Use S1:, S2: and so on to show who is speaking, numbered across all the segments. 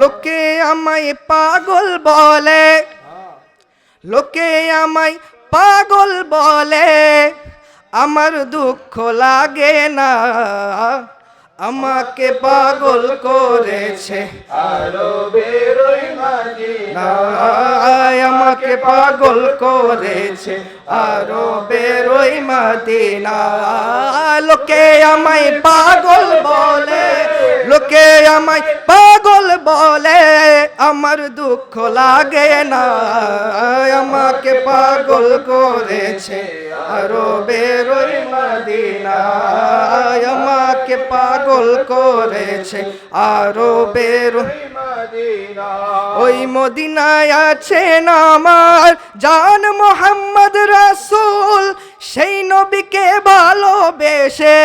S1: লোকে আমায় পাগল বলে, লোকে আমায় পাগল বলে, আমার দুঃখ লাগে না। আমাকে পাগল করেছে
S2: আরবের ওই মদিনা,
S1: আমাকে পাগল করেছে আরবের ওই মদিনা। লোকে আমায় পাগল বলে, লোকে আমায় পাগল বলে, আমার দুঃখ লাগে না। আমাকে পাগল করেছে আরবের ওই মদিনা, আমাকে পাগল করেছে আরবের ওই
S2: মদিনা।
S1: ওই মদিনায় আছেন আমার জান মোহাম্মদ রাসূল, সেই নবীকে ভালোবেসে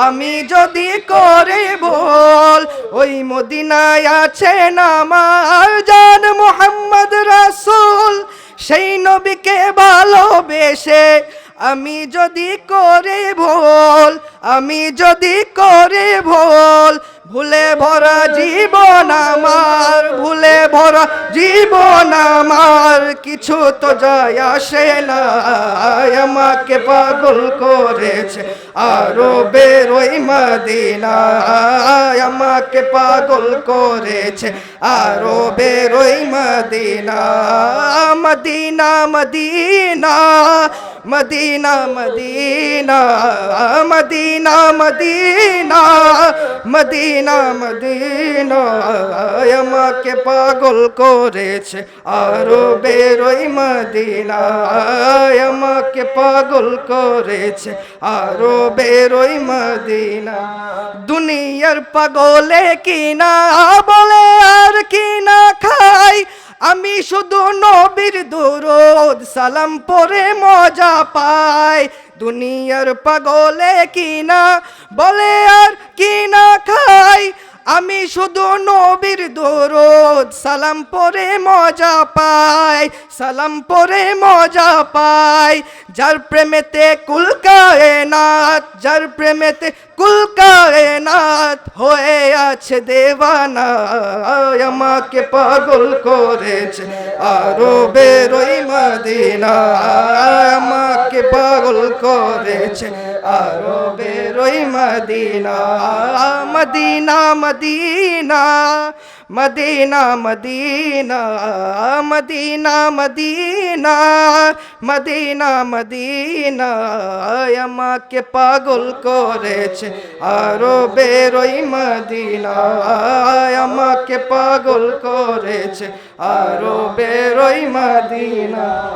S1: আমি যদি করে বল। ওই মদিনায় আছেন আমার জান মোহাম্মদ রাসূল, সেই নবীকে ভালোবেসে আমি যদি করে ভুল, আমি যদি করে ভুল। ভুলে ভরা জীবন আমার, ভুলে ভরা জীবন আমার, কিছু তো যায় আসে না। আমাকে পাগল করেছে আরবের ওই মদিনা, আমাকে পাগল করেছে আরবের ওই Medina. Medina Medina Medina Medina Medina Medina Medina Medina, আমাকে পাগল করেছে আরবের ওই মদিনা, আমাকে পাগল করেছে আরবের ওই মদিনা। দুনিয়ার পাগলে কিনা বলে আর কিনা খাই, আমি শুধু নবীর দুরূদ সালাম পড়ে মজা পাই। দুনিয়ার পাগলে কিনা বলে আর কিনা খাই, আমি শুধু নবীর দুরূদ সালাম পড়ে মজা পাই, সালাম পড়ে মজা পাই। যার প্রেমেতে কুল কায়নাত, যার প্রেমেতে কুল কায়নাত হয়ে আছে দেওয়ানা, আমাকে পাগল করেছে আরবের ওই মদিনা, আমাকে পাগল করেছে আরবের ওই Medina. Medina Medina Medina Medina Medina Medina Medina Medina, আমাকে পাগল করেছে আরবের ওই মদিনা, আমাকে পাগল করেছে আরবের ওই মদিনা।